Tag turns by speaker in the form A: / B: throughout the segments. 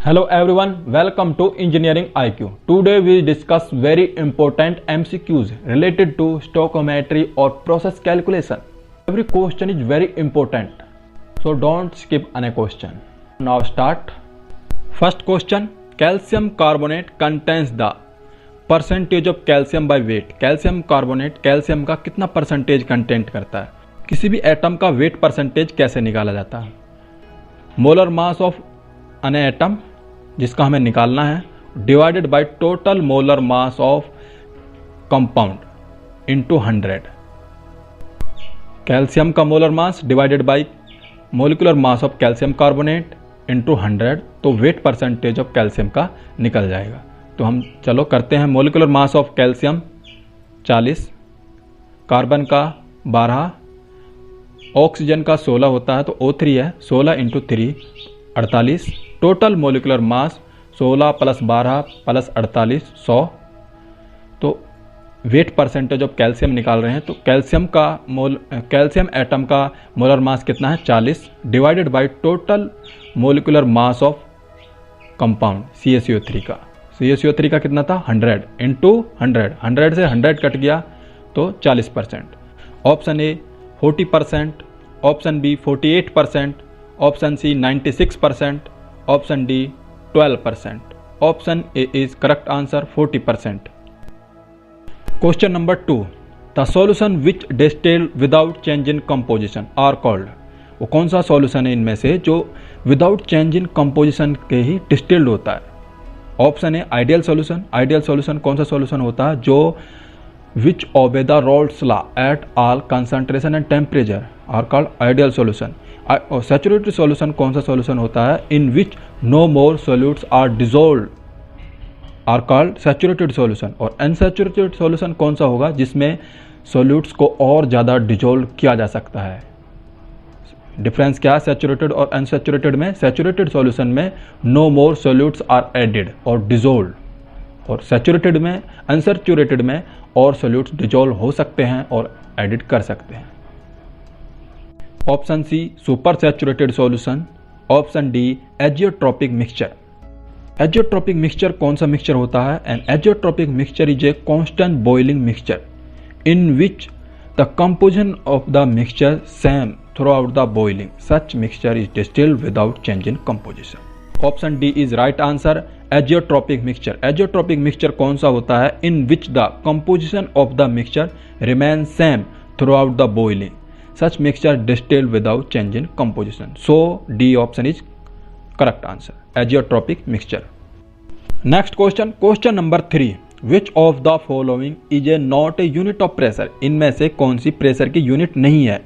A: Hello everyone, welcome to Engineering IQ. Today we discuss very important MCQs related to stoichiometry or process calculation. Every question is very important, so don't skip any question. Now start. First question, calcium carbonate contains the percentage of calcium by weight. Calcium carbonate calcium का कितना percentage content करता है? किसी भी atom का wait percentage कैसे निकाला जाता है? Molar mass of an atom जिसका हमें निकालना है divided by total molar mass of compound into 100. Calcium का molar mass divided by molecular mass of calcium carbonate into 100, तो वेट परसेंटेज ऑफ कैल्शियम का निकल जाएगा. तो हम चलो करते हैं. Molecular mass of calcium 40, carbon का 12, ऑक्सीजन का 16 होता है तो O3 है. 16 into 3 48. Total molecular mass 16 plus 12 plus 48 100. तो वेट परसेंटेज ऑफ कैल्शियम निकाल रहे हैं. तो कैल्शियम एटम का मोलर मास कितना है 40 divided by total molecular mass of compound CaCO3 का कितना था 100 इंटू 100 से 100 कट गया तो 40%. Option A 40%, option B 48%, option C 96%, option D 12%. Option A is correct answer 40%. Question number 2, the solution which distil without change in composition are called. वो कौन सा solution है इनमें से जो विदाउट चेंज इन कंपोजिशन के ही डिस्टिल्ड होता है? Option A ideal solution. Ideal solution कौन सा सॉल्यूशन होता है? जो which obey the Raoult's law at all concentration and temperature are called ideal solution. और सैचुरेटेड सॉल्यूशन कौन सा सॉल्यूशन होता है? In which no more solutes are dissolve are called saturated solution. और अनसैचुरेटेड सॉल्यूशन कौन सा होगा? जिसमें सोल्यूट्स को और ज़्यादा डिजोल्व किया जा सकता है. डिफरेंस क्या है सैचुरेटेड और अनसैचुरेटेड में? सैचुरेटेड सॉल्यूशन में no more solutes are added और डिजोल्व, और सैचुरेटेड में अनसैचुरेटेड में और सोल्यूट्स डिजोल्व हो सकते हैं और एडिट कर सकते हैं. Option C super saturated solution. Option D azeotropic mixture. Azeotropic mixture कौन सा मिक्सचर होता है? An azeotropic mixture is a constant boiling mixture in which the composition of the mixture same throughout the boiling. Such mixture is distilled without change in composition. Option D is right answer. Azeotropic mixture. Azeotropic mixture कौन सा होता है? In which the composition of the mixture remains same throughout the boiling. Such mixture distilled without change in composition. So D option is correct answer. Azeotropic mixture. Next question. Question number 3. Which of the following is a not a unit of pressure? इनमें से कौन सी pressure की unit नहीं है?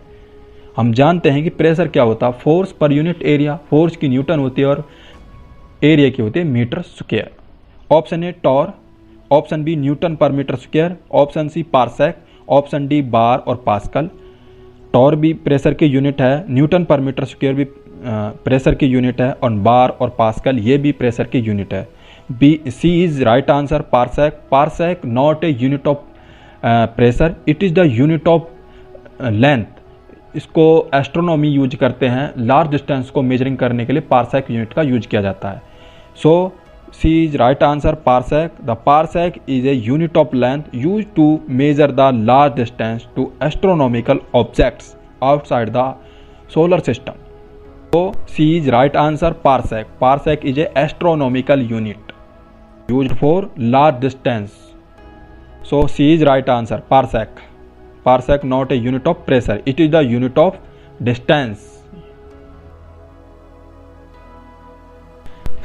A: हम जानते हैं कि प्रेशर क्या होता है? Force per unit area. Force की न्यूटन होती है और एरिया की होती है metre square. Option A torr, option B newton per metre square, option C parsec, option D bar और पास्कल. टॉर भी प्रेशर की यूनिट है, न्यूटन पर मीटर स्क्वायर भी प्रेशर की यूनिट है, और बार और पास्कल ये भी प्रेशर की यूनिट है. B C is right answer. Parsec. Parsec not a unit of pressure, it is the unit of length. इसको एस्ट्रोनॉमी यूज करते हैं, लार्ज डिस्टेंस को मेजरिंग करने के लिए पारसेक यूनिट का यूज किया जाता है. So C is right answer parsec. The parsec is a unit of length use to measure the large distance to astronomical objects outside the solar system. So C is right answer parsec. Parsec is a astronomical unit used for large distance. So C is right answer parsec. Parsec not a unit of pressure, it is the unit of distance.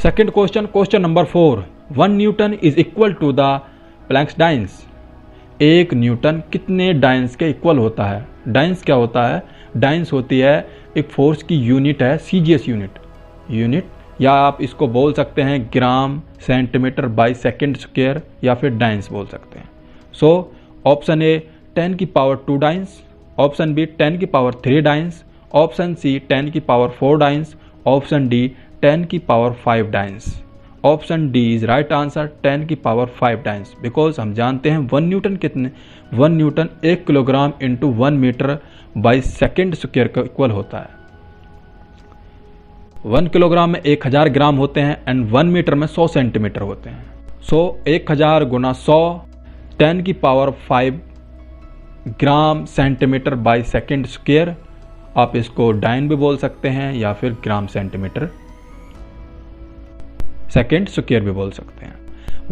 A: Second question, question number 4. 1 Newton is equal to the Planck's dynes. 1 newton कितने dance के equal होता है? Dance क्या होता है? Dance होती है एक फोर्स की यूनिट है, CGS यूनिट, या आप इसको बोल सकते हैं gram centimetre by second square, या फिर डाइन्स बोल सकते हैं. सो ऑप्शन ए 10 की पावर 2 डाइन्स, ऑप्शन बी 10 की पावर 3 डाइन्स, ऑप्शन सी 10 की पावर 4 डाइन्स, ऑप्शन डी 10 की power 5 dance. Option D is right answer 10 की पावर 5 डाइन्स. बिकॉज हम जानते हैं 1 न्यूटन कितने 1 newton 1 kilogram into 1 metre by second square का इक्वल होता है. 1 किलोग्राम में 1000 ग्राम होते हैं एंड 1 मीटर में 100 सेंटीमीटर होते हैं। सो 1000 गुना 100 10⁵ gram centimetre by second square. आप इसको डाइन भी बोल सकते हैं या फिर ग्राम सेंटीमीटर सेकेंड स्क्वायर भी बोल सकते हैं।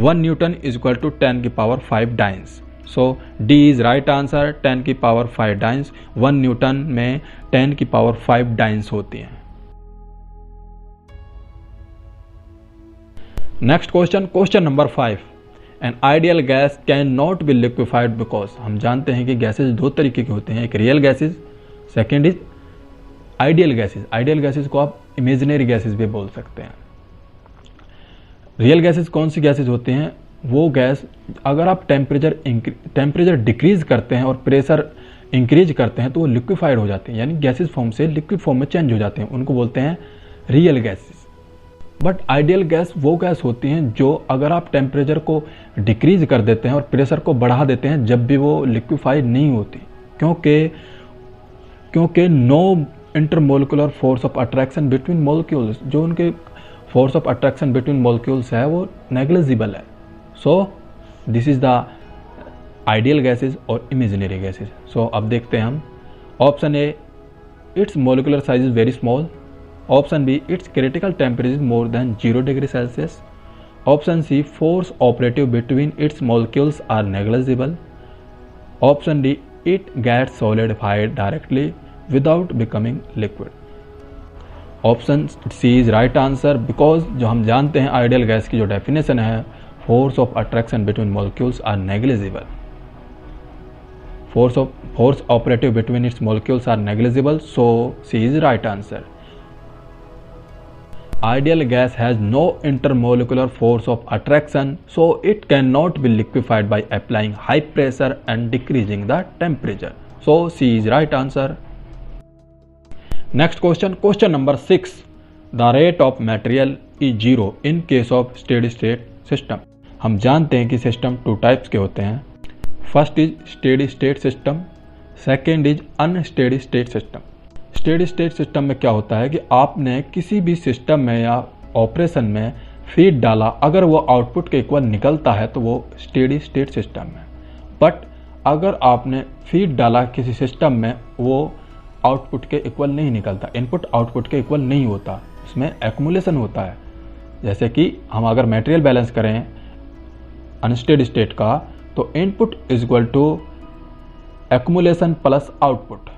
A: 1 newton is equal to 10⁵ dynes. So D is right answer, 10⁵ dynes. 1 newton में 10⁵ डाइन्स होती हैं। Next question, question number 5। An ideal gas can not be liquefied because. हम जानते हैं कि गैसेज दो तरीके के होते हैं, एक real gases, second is ideal gases. Ideal gases को आप इमेजिनरी गैसेज भी बोल सकते हैं। रियल गैसेज कौन सी गैसेज होते हैं? वो गैस अगर आप टेम्परेचर डिक्रीज करते हैं और प्रेशर इंक्रीज करते हैं तो वो लिक्विफाइड हो जाते हैं, यानी गैसेज फॉर्म से लिक्विड फॉर्म में चेंज हो जाते हैं, उनको बोलते हैं real gases. But ideal gas वो गैस होती हैं जो अगर आप टेम्परेचर को डिक्रीज कर देते हैं और प्रेशर को बढ़ा देते हैं जब भी वो लिक्विफाइड नहीं होती, क्योंकि no intermolecular force of attraction between molecules, जो उनके force of attraction between molecules है वो नेग्लिजिबल है। So this is the ideal gases और इमेजिनरी गैसेज। सो अब देखते हैं हम। Option A, its molecular size is very small. Option B, its critical temperature is more than 0 degree Celsius. Option C, force operative between its molecules are negligible. Option D, it gets solidified directly without becoming liquid. Option C is right answer, because जो हम जानते हैं ideal gas की जो definition है, force of attraction between molecules are negligible. Force operative between its molecules are negligible, so C is right answer. Ideal gas has no intermolecular force of attraction, so it cannot be liquefied by applying high pressure and decreasing the temperature. So C is right answer. Next question, question number 6. The rate of material is 0 in case of steady state system. हम जानते हैं कि system 2 types के होते हैं। First is steady state system, second is unsteady state system. Steady state system में क्या होता है कि आपने किसी भी सिस्टम में या ऑपरेशन में फीड डाला, अगर वो आउटपुट के इक्वल निकलता है तो वो स्टेडी स्टेट सिस्टम है। बट अगर आपने फीड डाला किसी सिस्टम में, वो आउटपुट के इक्वल नहीं निकलता, इनपुट आउटपुट के इक्वल नहीं होता, इसमें एक्यूमुलेशन होता है। जैसे कि हम अगर मटेरियल बैलेंस करें अनस्टेडी स्टेट का, तो input is equal to accumulation plus output.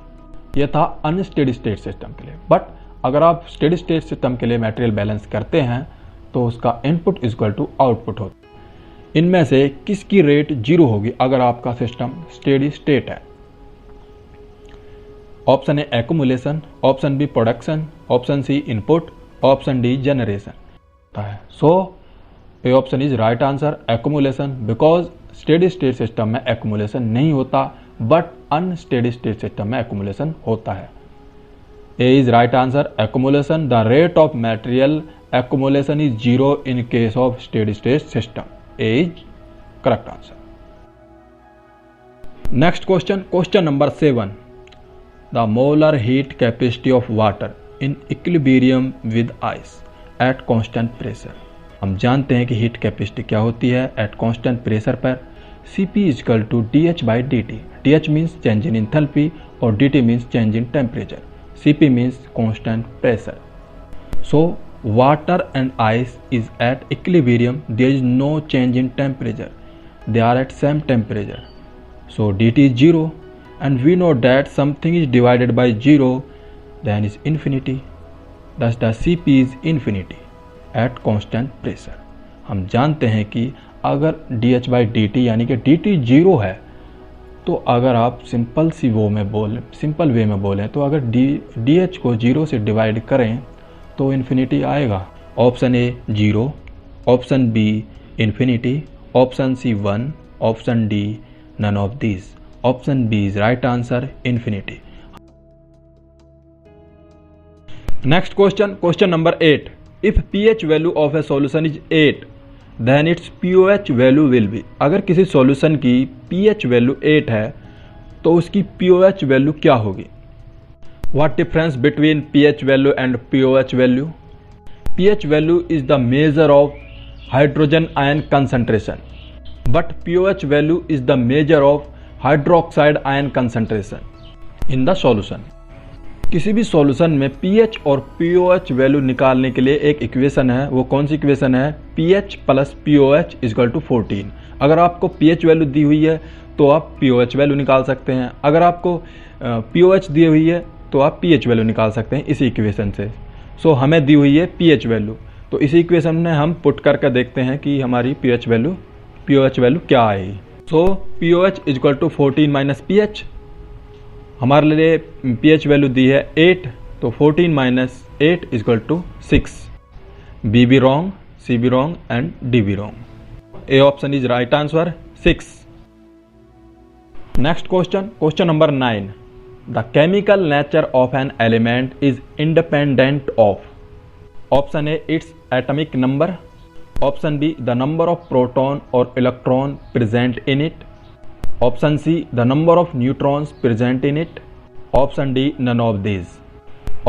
A: ये था अनस्टेडी स्टेट सिस्टम के लिए। बट अगर आप स्टेडी स्टेट सिस्टम के लिए मटेरियल बैलेंस करते हैं तो उसका input is equal to output होता है। इनमें से किसकी रेट 0 होगी अगर आपका सिस्टम स्टेडी स्टेट है? Option A accumulation, option B production, option C input, option D generation. So A option is right answer, accumulation, because steady state system में एक्यूमुलेशन नहीं होता बट अनस्टेडी स्टेट सिस्टम में accumulation होता है। A is right answer, accumulation. The rate of material accumulation is 0 in case of steady state system. A is correct answer. Next question, question number 7। The molar heat capacity of water in equilibrium with ice at constant pressure. हम जानते हैं कि heat capacity क्या होती है at constant pressure पर। Cp is equal to dH by dt. dH means change in enthalpy और dt means change in temperature. Cp means constant pressure. So water and ice is at equilibrium. There is no change in temperature. They are at same temperature. So dt is 0 and we know that something is divided by 0 then is infinity. Thus the Cp is infinity at constant pressure. हम जानते हैं कि अगर dH by dt यानी कि dt 0 है तो अगर आप सिंपल वे में बोलें तो अगर dH को 0 से डिवाइड करें तो इन्फिनिटी आएगा। Option A 0, option B infinity, option C 1, option D none of this. Option B is right answer, infinity. Next question, question number 8। If pH value of a solution is 8 then its pOH value will be. अगर किसी solution की pH value 8 है तो उसकी pOH value क्या होगी? What difference between pH value and pOH value? pH value is the measure of hydrogen ion concentration, but pOH value is the measure of hydroxide ion concentration in the solution. किसी भी solution में pH और pOH value निकालने के लिए एक equation है, वो कौन सी इक्वेशन है? pH plus pOH equal to 14। अगर आपको pH वैल्यू दी हुई है तो आप pOH वैल्यू निकाल सकते हैं, अगर आपको pOH दी हुई है तो आप pH वैल्यू निकाल सकते हैं इसी इक्वेशन से। सो हमें दी हुई है pH वैल्यू, तो इसी इक्वेशन में हम पुट करके देखते हैं कि हमारी pOH वैल्यू क्या आएगी। So pOH equal to 14 minus pH, हमारे लिए pH वैल्यू दी है 8, तो 14 माइनस 8 इक्वल टू 6। बी बी रॉन्ग, सी बी रॉन्ग एंड डी बी wrong. A option is right answer 6। Next question number 9। The chemical nature of an element is independent of. Option A its atomic number, option B the number of proton और electron present in it, option C the number of neutrons present in it, option D none of these.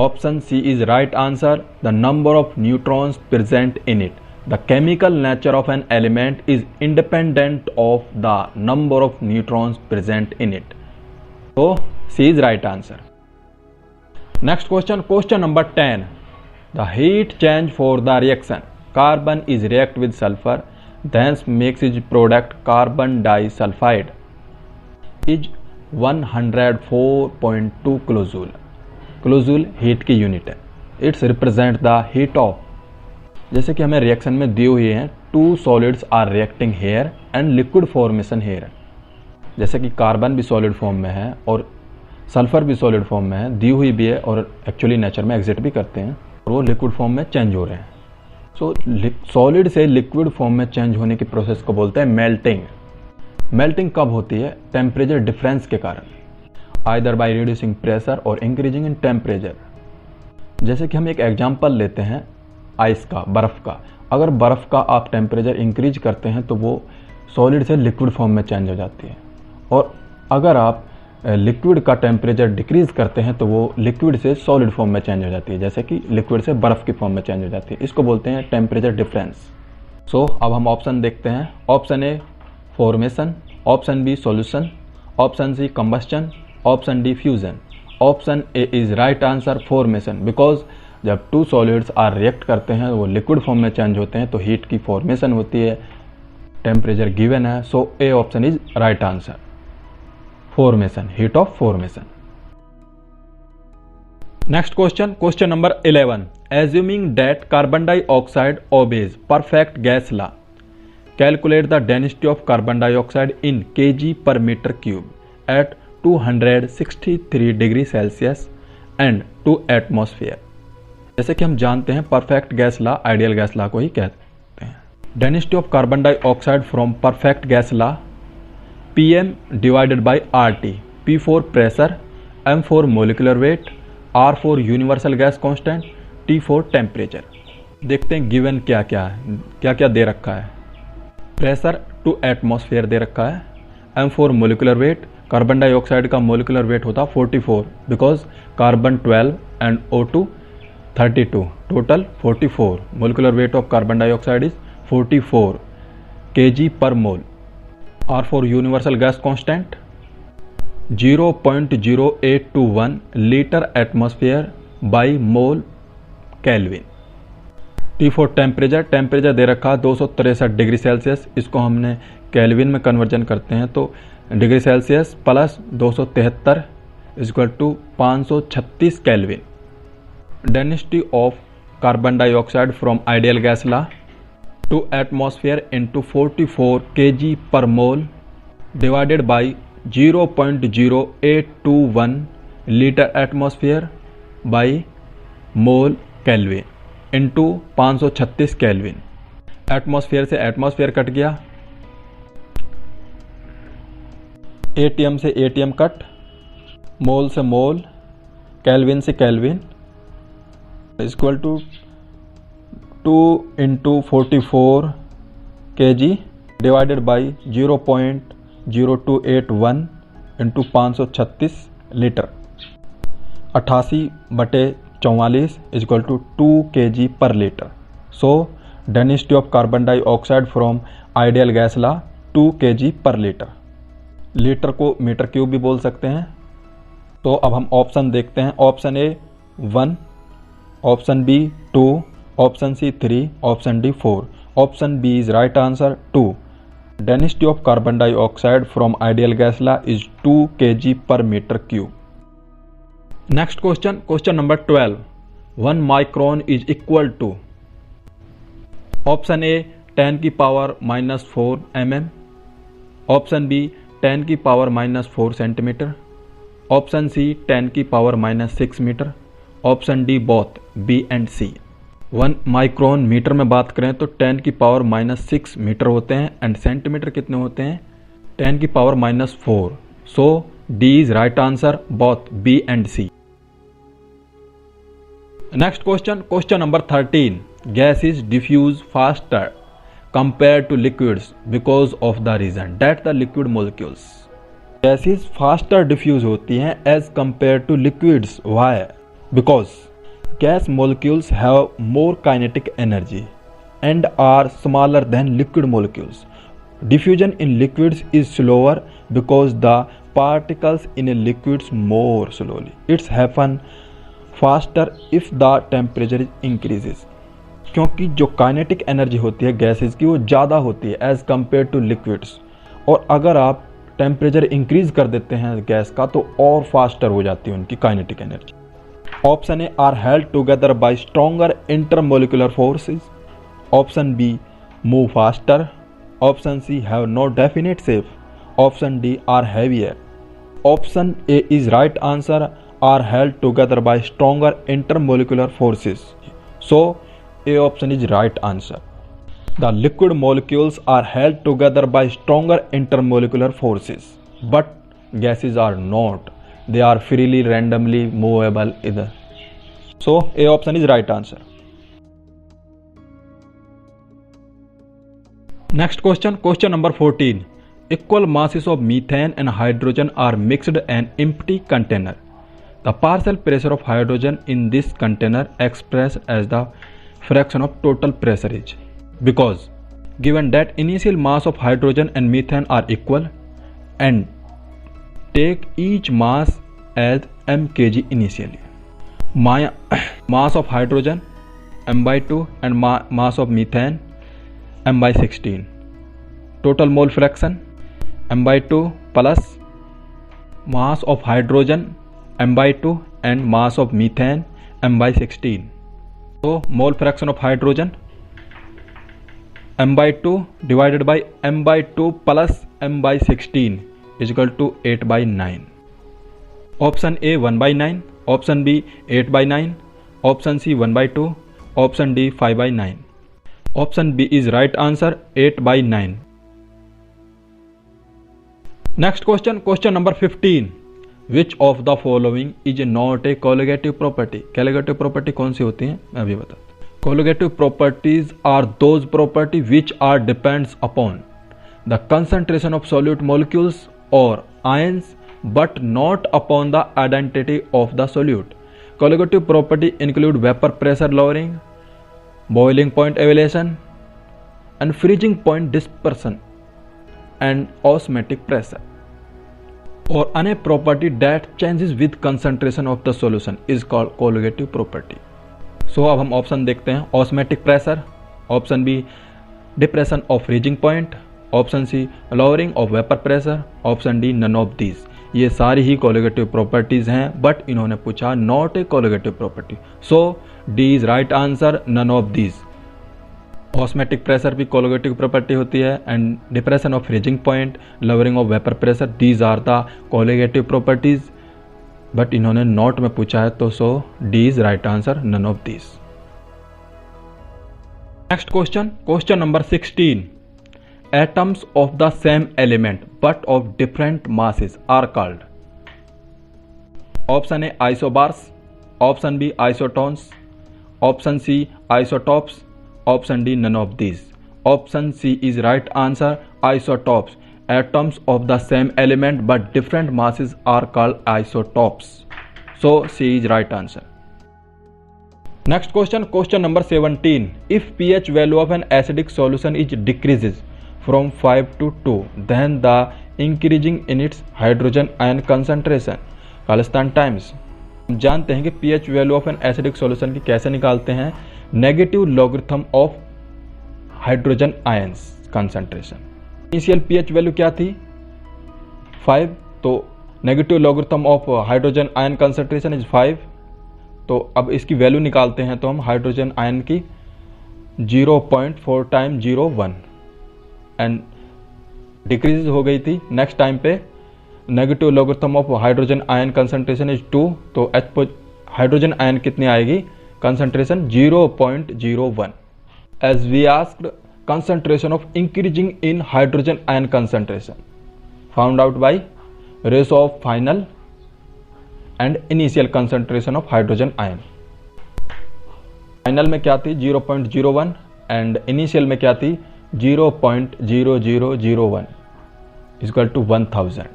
A: Option C is right answer, the number of neutrons present in it. The chemical nature of an element is independent of the number of neutrons present in it. So C is right answer. Next question number 10. The heat change for the reaction carbon is react with sulfur, thence makes its product carbon disulfide is 104.2 kilojoule. Kilojoule heat की unit है। Its represent the heat of, जैसे कि हमें reaction में दिए हुए हैं two solids are reacting here and liquid formation here, जैसे कि कार्बन भी सॉलिड फॉर्म में है और सल्फर भी सॉलिड फॉर्म में है, दी हुई भी है और एक्चुअली नेचर में एग्जिट भी करते हैं और वो लिक्विड फॉर्म में चेंज हो रहे हैं। सो सॉलिड से लिक्विड फॉर्म में चेंज होने की प्रोसेस को बोलते हैं मेल्टिंग। मेल्टिंग कब होती है? टेम्परेचर डिफरेंस के कारण, आइदर बाय रिड्यूसिंग प्रेशर और इंक्रीजिंग इन टेम्परेचर। जैसे कि हम एक एग्जांपल लेते हैं आइस का, बर्फ़ का। अगर बर्फ़ का आप टेम्परेचर इंक्रीज करते हैं तो वो सॉलिड से लिक्विड फॉर्म में चेंज हो जाती है, और अगर आप लिक्विड का टेम्परेचर डिक्रीज करते हैं तो वो लिक्विड से सॉलिड फॉर्म में चेंज हो जाती है, जैसे कि लिक्विड से बर्फ़ की फॉर्म में चेंज हो जाती है। इसको बोलते हैं टेम्परेचर डिफरेंस। सो अब हम ऑप्शन देखते हैं। Option A formation, option B solution, option C combustion, option D fusion. Option A is right answer formation, because जब टू सॉलिड्स आर रिएक्ट करते हैं वो लिक्विड फॉर्म में चेंज होते हैं तो हीट की फॉर्मेशन होती है, टेम्परेचर गिवन है। So A option is right answer, formation, heat of formation. Next question number 11। Assuming that carbon dioxide obeys perfect gas law, calculate the density of carbon dioxide in kg per meter cube at 263 degree Celsius and 2 atmosphere. जैसे कि हम जानते हैं perfect gas law ideal gas law को ही कहते हैं। Density of carbon dioxide from perfect gas law, PM divided by RT, P for pressure, M for molecular wait, R for universal gas constant, T for temperature. देखते हैं given क्या क्या दे रखा है। Pressure 2 atmosphere दे रखा है। M for molecular weight, carbon dioxide का molecular weight होता 44, because carbon 12 and O2 32, total 44। Molecular weight of carbon dioxide is 44 kg per mole. R for universal gas constant 0.0821 litre atmosphere by mole kelvin. T for temperature दे रखा 263 degree Celsius, इसको हमने kelvin में conversion करते हैं तो degree Celsius plus 273 equal to 536 kelvin. Density of carbon dioxide from ideal gas law, 2 atmosphere into 44 kg per mole divided by 0.0821 litre atmosphere by mole kelvin into 536 kelvin. Atmosphere से atmosphere cut गया, ATM से ATM cut, mole से mole, kelvin से kelvin, equal to 2 into 44 kg divided by 0.0281 into 536 litre. 88/100 44 is equal to 2 kg per liter. So density of carbon dioxide from ideal gas law 2 kg per liter. Litre को metre cube भी बोल सकते हैं. तो अब हम option देखते हैं. Option A 1, option B 2, option C 3, option D 4. Option B is right answer 2. Density of carbon dioxide from ideal gas law is 2 kg per meter cube. Next question, question number 12. 1 micron is equal to. Option A 10 की power -4 mm, option B 10 की power -4 centimetre, option C 10 की power -6 metre, option D both B and C. 1 micron metre में बात करें तो 10 की power -6 metre होते हैं एंड सेंटीमीटर कितने होते हैं 10 की power -4. So D is right answer both B and C. Next question, question number 13. Gas is diffuse faster compared to liquids because of the reason that the liquid molecules. Gases faster diffuse होती हैं as compared to liquids. Why? Because gas molecules have more kinetic energy and are smaller than liquid molecules. Diffusion in liquids is slower because the particles in a liquids more slowly. It's happen faster if the temperature increases. क्योंकि जो kinetic energy होती है gases की वो ज़्यादा होती है as compare two liquids, और अगर आप टेम्परेचर इंक्रीज कर देते हैं गैस का तो और फास्टर हो जाती है उनकी kinetic energy. Option A are held together by stronger intermolecular forces, option B move faster, option C have no definite shape, option D are heavier. Option A is right answer, are held together by stronger intermolecular forces. So A option is right answer. The liquid molecules are held together by stronger intermolecular forces, but gases are not. They are freely randomly movable either. So A option is right answer. Next question, question number 14. Equal masses of methane and hydrogen are mixed in an empty container. The partial pressure of hydrogen in this container expressed as the fraction of total pressure is. Because given that initial mass of hydrogen and methane are equal and take each mass as m kg initially. Mass of hydrogen m/2 and mass of methane m/16. Total mole fraction m/2 plus mass of hydrogen m/2 and mass of methane m/16. So mole fraction of hydrogen m/2 divided by m/2 plus m/16 is equal to 8/9. Option A 1/9, option B 8/9, option C 1/2, option D 5/9. Option B is right answer 8/9. Next question, question number 15. Which of the following is not a colligative property? Colligative property कौन सी होती हैं मैं अभी बताता हूँ. Colligative properties are those properties which are depends upon the concentration of solute molecules or ions but not upon the identity of the solute. Colligative property include vapor pressure lowering, boiling point elevation, and freezing point dispersion and osmotic pressure. Or any property that changes with concentration of the solution is called colligative property. So अब हम option देखते हैं. osmotic pressure, option B depression of freezing point, option C lowering of vapor pressure, option D none of these. ये सारी ही colligative properties हैं but इन्होंने पूछा not a colligative property. So D is right answer, none of these. Osmotic pressure भी colligative property होती है and depression of freezing point, lowering of vapour pressure, these are the colligative properties but इन्होंने not में पूछा है तो so D is right answer, none of this. Next question, question number 16. Atoms of the same element but of different masses are called. Option A isobars, option B isotones, option C isotopes, option D none of these. Option C is right answer, isotopes. Atoms of the same element but different masses are called isotopes. So C is right answer. Next question, question number 17. If pH value of an acidic solution is decreases from 5 to 2, then the increasing in its hydrogen ion concentration. Khalistan times. हम जानते हैं कि pH value of an acidic solution की कैसे निकालते हैं, negative logarithm of hydrogen ions concentration. Initial pH value क्या थी 5, तो negative logarithm of hydrogen ion concentration is 5। तो अब इसकी वैल्यू निकालते हैं तो हम हाइड्रोजन आयन की 0.4 टाइम 0.1 एंड डिक्रीज हो गई थी। नेक्स्ट टाइम पे negative logarithm of hydrogen ion concentration is 2, तो हाइड्रोजन आयन कितनी आएगी concentration 0.01। As we asked concentration of increasing in hydrogen ion concentration found out by ratio of final and initial concentration of hydrogen ion. Final में क्या थी 0.01 and initial में क्या थी 0.0001 equal to 1000।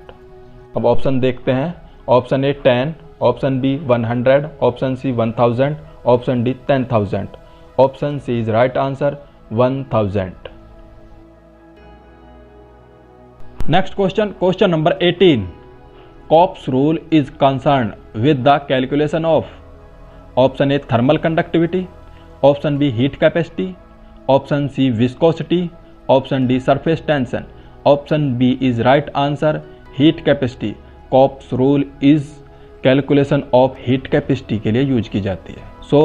A: अब ऑप्शन देखते हैं। Option A 10, option B 100, option C 1000, option D 10,000। Option C is right answer 1000। Next question, question number 18. Kopp's rule is concerned with the calculation of option A thermal conductivity, option B heat capacity, option C viscosity, option D surface tension. Option B is right answer heat capacity. Kopp's rule is calculation of heat capacity के लिए use की जाती है। So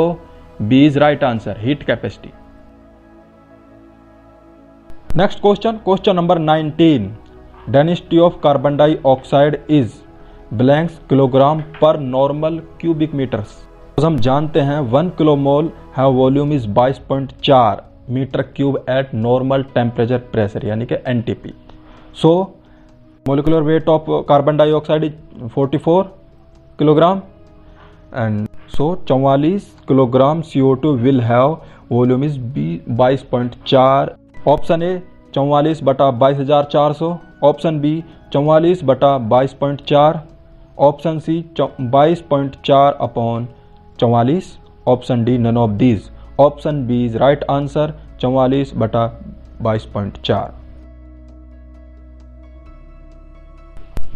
A: B is right answer heat capacity. Next question, question number 19. Density of carbon dioxide is blanks kilogram per normal cubic metres. तो हम जानते हैं 1 kilomole है volume is 22.4 metre cube at normal temperature pressure यानी कि NTP. So molecular weight of carbon dioxide is 44 kilogram and so 44 kilogram CO2 will have volume is 22.4। Option A 44/22,400, option B 44/22.4, option C 22.4/44, option D none of these. Option B is right answer 44/22.4।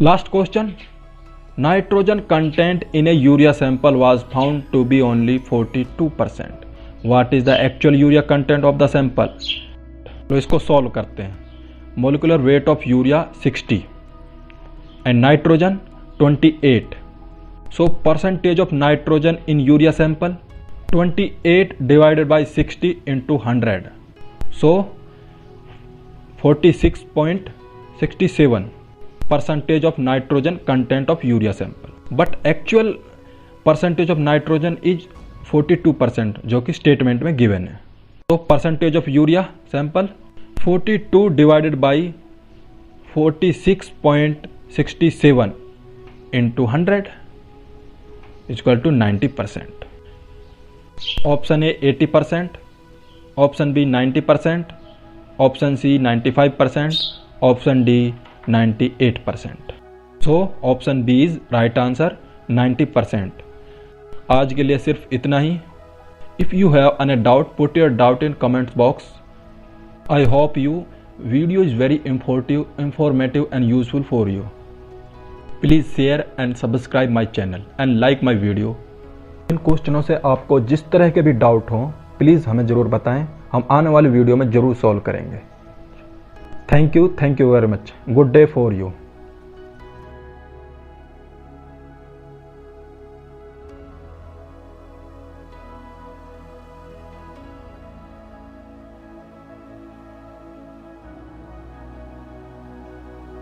A: Last question, nitrogen content in a urea sample was found to be only 42%। What is the actual urea content of the sample? तो इसको solve करते हैं। Molecular weight of urea 60 and nitrogen 28. So percentage of nitrogen in urea sample 28 divided by 60 into 100. So 46.67 percentage of nitrogen content of urea sample. But actual percentage of nitrogen is 42% जो कि statement में given है। तो percentage of urea sample 42 divided by 46.67 into 100 is equal to 90%. Option A 80%, option B 90%, option C 95%, option D 98%. So option B is right answer 90%. आज के लिए सिर्फ इतना ही। If you have any doubt, put your doubt in comments box. I hope you video is very informative and useful for you. Please share and subscribe my channel and like my video. इन क्वेश्चनों से आपको जिस तरह के भी doubt हो please हमें ज़रूर बताएं, हम आने वाली वीडियो में ज़रूर सॉल्व करेंगे। Thank you very much. Good day for you.